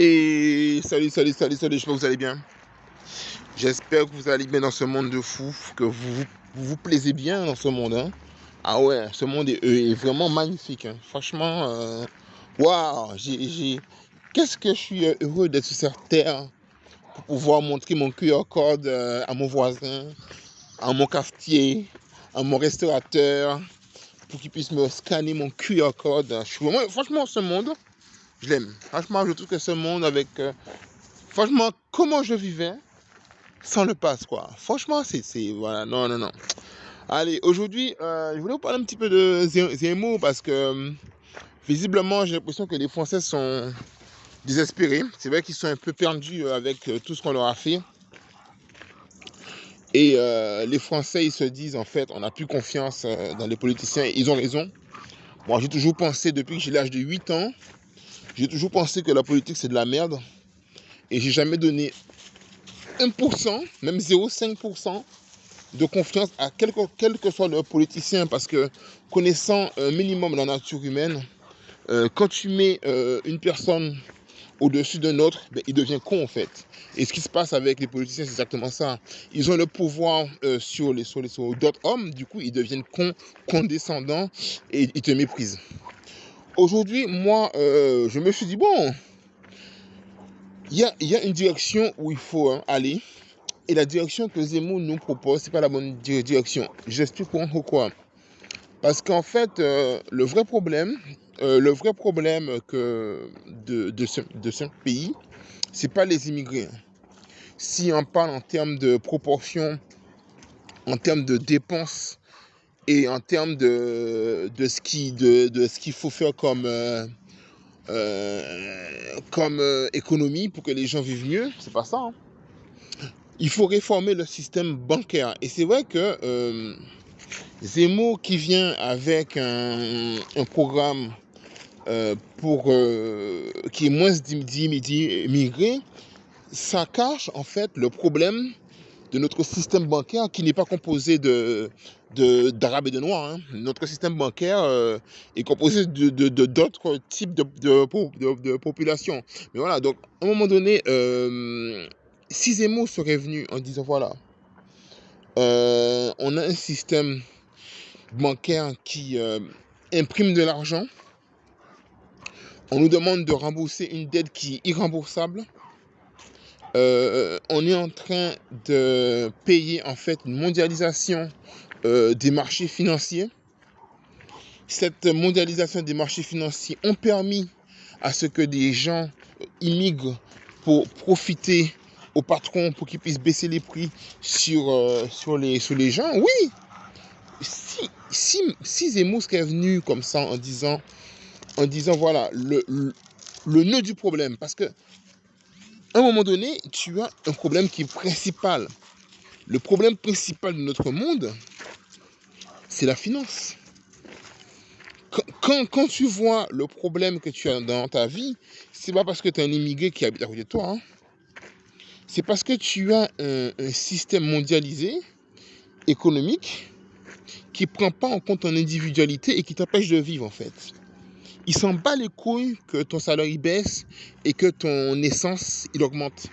Et salut, j'espère que vous allez bien. J'espère que vous allez bien dans ce monde de fou, que vous plaisez bien dans ce monde. Hein. Ah ouais, ce monde est vraiment magnifique. Hein. Franchement, waouh, qu'est-ce que je suis heureux d'être sur cette terre pour pouvoir montrer mon QR code à mon voisin, à mon cafetier, à mon restaurateur, pour qu'il puisse me scanner mon QR code. Je suis vraiment, franchement, ce monde, je l'aime. Franchement, je trouve que ce monde avec... franchement, comment je vivais sans le passe, quoi. Franchement, voilà, non. Allez, aujourd'hui, je voulais vous parler un petit peu de Zemmour parce que, visiblement, j'ai l'impression que les Français sont désespérés. C'est vrai qu'ils sont un peu perdus avec tout ce qu'on leur a fait. Et les Français, ils se disent, en fait, on n'a plus confiance dans les politiciens. Ils ont raison. Moi, j'ai toujours pensé, depuis que j'ai l'âge de 8 ans, j'ai toujours pensé que la politique, c'est de la merde. Et j'ai jamais donné 1%, même 0,5% de confiance à quel que soit le politicien, parce que connaissant un minimum la nature humaine, quand tu mets une personne au-dessus d'un autre, ben, il devient con en fait. Et ce qui se passe avec les politiciens, c'est exactement ça. Ils ont le pouvoir sur d'autres hommes, du coup ils deviennent condescendants et ils te méprisent. Aujourd'hui, moi, je me suis dit, bon, il y a une direction où il faut aller. Et la direction que Zemmour nous propose, c'est pas la bonne direction. J'explique pourquoi. Parce qu'en fait, le vrai problème de ce pays, c'est pas les immigrés. Si on parle en termes de proportion, en termes de dépenses et en termes de ce qu'il faut faire comme économie pour que les gens vivent mieux, c'est pas ça. Hein. Il faut réformer le système bancaire. Et c'est vrai que Zemmour qui vient avec un programme qui est moins d'immigrés, ça cache en fait le problème de notre système bancaire qui n'est pas composé d'Arabes et de Noirs. Hein. Notre système bancaire est composé d'autres types de populations. Mais voilà, donc à un moment donné, si Zemmour serait venu en disant voilà, on a un système bancaire qui imprime de l'argent, on nous demande de rembourser une dette qui est irremboursable, on est en train de payer en fait une mondialisation des marchés financiers. Cette mondialisation des marchés financiers ont permis à ce que des gens immigrent pour profiter aux patrons pour qu'ils puissent baisser les prix sur les gens. Oui, si Zemmour serait venu comme ça en disant voilà le nœud du problème, parce que à un moment donné, tu as un problème qui est principal. Le problème principal de notre monde, c'est la finance. Quand tu vois le problème que tu as dans ta vie, c'est pas parce que tu es un immigré qui habite à côté de toi. Hein. C'est parce que tu as un système mondialisé, économique, qui ne prend pas en compte ton individualité et qui t'empêche de vivre en fait. Il s'en bat les couilles que ton salaire il baisse et que ton essence il augmente.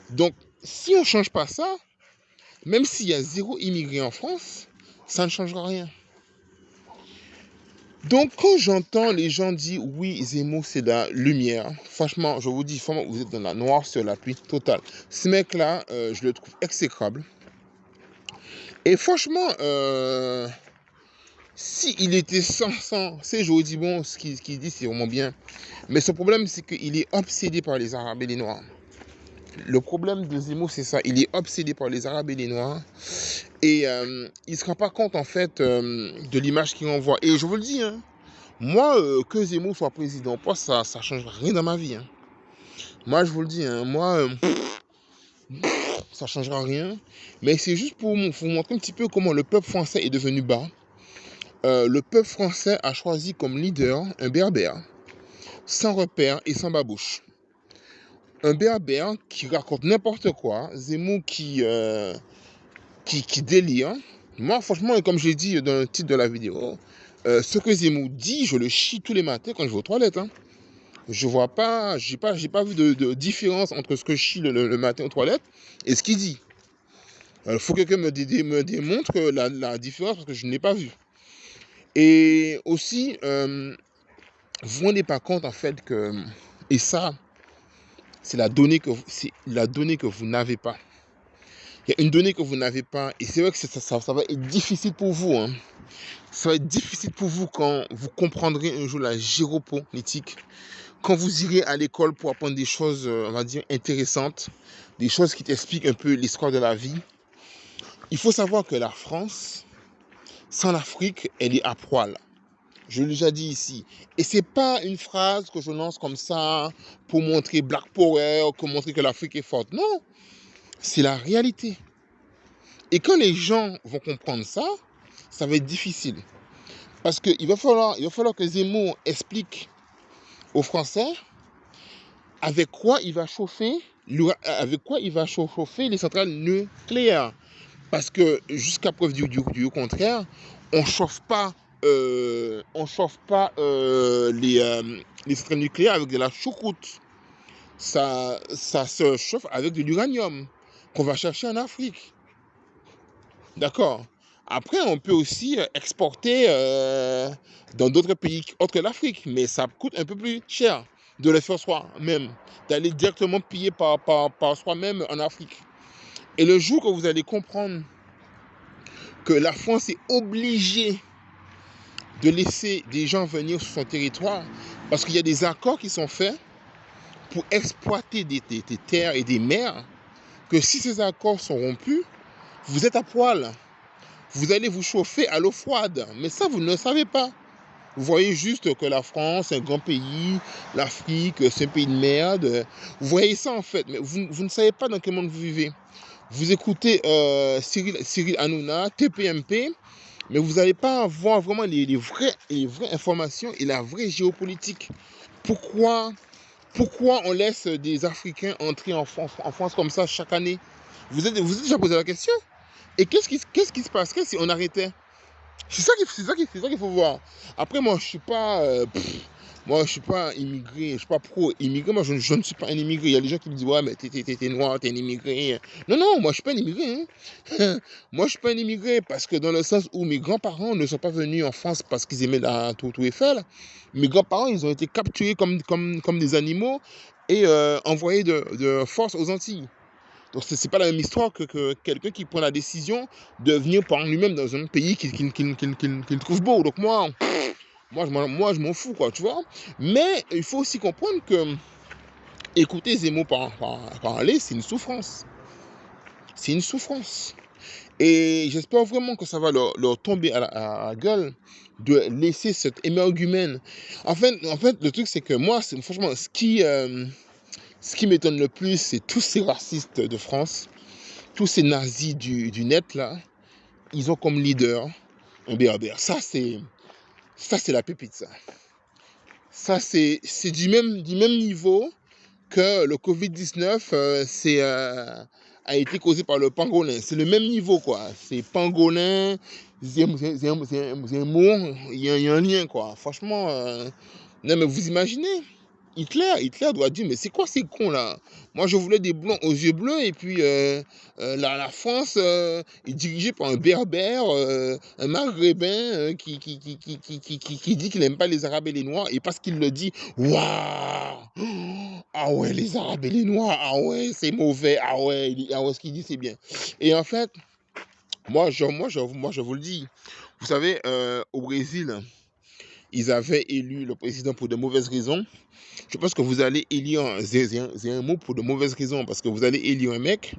Donc, si on ne change pas ça, même s'il y a 0 immigré en France, ça ne changera rien. Donc, quand j'entends les gens dire oui, Zemmour, c'est de la lumière, franchement, je vous dis, vous êtes dans la noire sur la pluie totale. Ce mec-là, je le trouve exécrable. Et franchement, s'il était c'est je vous dis, bon, ce qu'il dit, c'est vraiment bien. Mais son problème, c'est qu'il est obsédé par les Arabes et les Noirs. Le problème de Zemmour, c'est ça. Il est obsédé par les Arabes et les Noirs. Et il ne se rend pas compte, en fait, de l'image qu'il envoie. Et je vous le dis, hein, moi, que Zemmour soit président, pas ça ne change rien dans ma vie. Hein. Moi, je vous le dis, hein, moi, ça ne changera rien. Mais c'est juste pour vous montrer un petit peu comment le peuple français est devenu bas. Le peuple français a choisi comme leader un berbère, sans repère et sans babouche. Un berbère qui raconte n'importe quoi, Zemmour qui délire. Moi, franchement, comme je l'ai dit dans le titre de la vidéo, ce que Zemmour dit, je le chie tous les matins quand je vais aux toilettes. Hein. Je vois pas, j'ai pas vu de différence entre ce que je chie le matin aux toilettes et ce qu'il dit. Il faut que quelqu'un me démontre la différence parce que je n'ai pas vu. Et aussi, vous vous rendez pas compte en fait que, et ça, c'est la donnée que vous n'avez pas. Il y a une donnée que vous n'avez pas, et c'est vrai que ça va être difficile pour vous. Hein. Ça va être difficile pour vous quand vous comprendrez un jour la géopolitique, quand vous irez à l'école pour apprendre des choses, on va dire, intéressantes, des choses qui t'expliquent un peu l'histoire de la vie. Il faut savoir que la France, sans l'Afrique, elle est à poil. Je l'ai déjà dit ici. Et c'est pas une phrase que je lance comme ça pour montrer Black Power, pour montrer que l'Afrique est forte. Non, c'est la réalité. Et quand les gens vont comprendre ça, ça va être difficile. Parce qu'il va falloir que Zemmour explique aux Français avec quoi il va chauffer les centrales nucléaires. Parce que jusqu'à preuve du contraire, on chauffe pas les centrales nucléaires avec de la choucroute. Ça se chauffe avec de l'uranium qu'on va chercher en Afrique. D'accord. Après, on peut aussi exporter dans d'autres pays autres que l'Afrique, mais ça coûte un peu plus cher de le faire soi-même, d'aller directement piller par soi-même en Afrique. Et le jour que vous allez comprendre que la France est obligée de laisser des gens venir sur son territoire, parce qu'il y a des accords qui sont faits pour exploiter des terres et des mers, que si ces accords sont rompus, vous êtes à poil. Vous allez vous chauffer à l'eau froide. Mais ça, vous ne le savez pas. Vous voyez juste que la France, c'est un grand pays, l'Afrique, c'est un pays de merde. Vous voyez ça en fait, mais vous ne savez pas dans quel monde vous vivez. Vous écoutez Cyril Hanouna, TPMP, mais vous n'allez pas voir vraiment les vraies informations et la vraie géopolitique. Pourquoi on laisse des Africains entrer en France comme ça chaque année? Vous êtes déjà posé la question? Et qu'est-ce qui se passerait si on arrêtait? C'est ça qu'il faut voir. Après, moi, je suis pas immigré, je suis pas pro-immigré. Moi, je ne suis pas un immigré. Il y a des gens qui me disent, ouais, mais t'es noir, t'es un immigré. Non, non, moi, je suis pas un immigré. Hein. Moi, je suis pas un immigré parce que dans le sens où mes grands-parents ne sont pas venus en France parce qu'ils aimaient la Tour Eiffel. Mes grands-parents, ils ont été capturés comme des animaux et envoyés de force aux Antilles. Donc, ce n'est pas la même histoire que quelqu'un qui prend la décision de venir par lui-même dans un pays qu'il trouve beau. Donc, moi, je m'en fous, quoi, tu vois. Mais il faut aussi comprendre que écouter Zemmour parler, c'est une souffrance. C'est une souffrance. Et j'espère vraiment que ça va leur tomber à la gueule de laisser cet émergumène. En fait, le truc, c'est que moi, franchement, ce qui m'étonne le plus, c'est tous ces racistes de France, tous ces nazis du net, là, ils ont comme leader un berbère. Ça, c'est la pépite, ça. Ça, c'est du même niveau que le Covid-19 a été causé par le pangolin. C'est le même niveau, quoi. C'est pangolin, Zemmour, il y a un lien, quoi. Franchement, non, mais vous imaginez, Hitler doit dire, mais c'est quoi ces cons là? Moi je voulais des blonds aux yeux bleus et puis la France est dirigée par un berbère, un maghrébin qui dit qu'il n'aime pas les Arabes et les Noirs et parce qu'il le dit, waouh! Ah ouais, les Arabes et les Noirs, ah ouais, c'est mauvais, ah ouais, ce qu'il dit c'est bien. Et en fait, moi je vous le dis, vous savez, au Brésil, ils avaient élu le président pour de mauvaises raisons. Je pense que vous allez élire, c'est un mot pour de mauvaises raisons, parce que vous allez élire un mec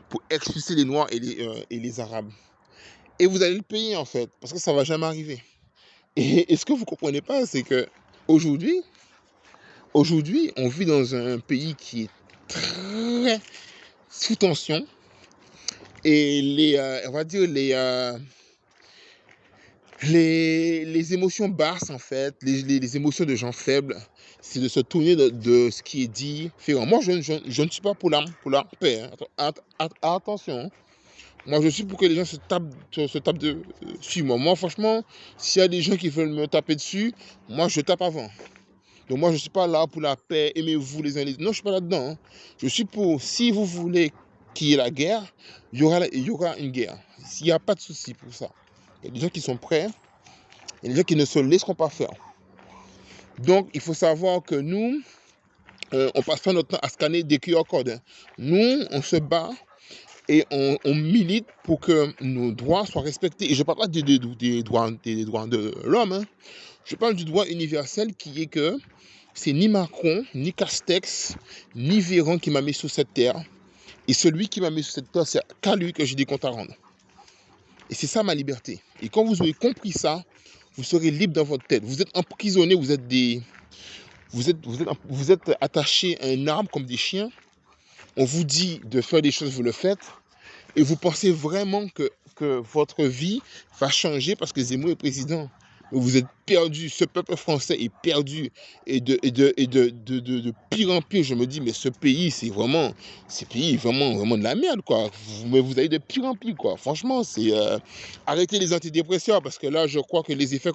pour expulser les Noirs et les Arabes. Et vous allez le payer en fait, parce que ça ne va jamais arriver. Et ce que vous ne comprenez pas, c'est que aujourd'hui, on vit dans un pays qui est très sous tension. Et on va dire les émotions basses, en fait, les émotions de gens faibles, c'est de se tourner de ce qui est dit. Moi, je ne suis pas pour la paix. Hein. Attention. Hein. Moi, je suis pour que les gens se tapent dessus. Moi, franchement, s'il y a des gens qui veulent me taper dessus, moi, je tape avant. Donc moi, je ne suis pas là pour la paix, aimez-vous les uns les autres. Non, je ne suis pas là-dedans. Hein. Je suis pour, si vous voulez qu'il y ait la guerre, il y aura une guerre. Il n'y a pas de souci pour ça. Il y a des gens qui sont prêts, il y a des gens qui ne se laisseront pas faire. Donc, il faut savoir que nous, on passe pas notre temps à scanner des QR codes. Hein. Nous, on se bat et on milite pour que nos droits soient respectés. Et je ne parle pas des droits de l'homme. Hein. Je parle du droit universel qui est que c'est ni Macron, ni Castex, ni Véran qui m'a mis sur cette terre. Et celui qui m'a mis sur cette terre, c'est qu'à lui que j'ai des comptes à rendre. Et c'est ça ma liberté. Et quand vous aurez compris ça, vous serez libre dans votre tête. Vous êtes emprisonné, vous êtes attachés à un arbre comme des chiens. On vous dit de faire des choses, vous le faites. Et vous pensez vraiment que votre vie va changer parce que Zemmour est président. Vous êtes perdu, ce peuple français est perdu. Et de pire en pire, je me dis, mais ce pays, c'est vraiment de la merde, quoi. Mais vous avez de pire en pire, quoi. Franchement, c'est arrêtez les antidépresseurs parce que là, je crois que les effets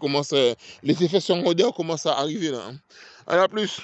secondaires commencent à arriver, là. Hein. À la plus.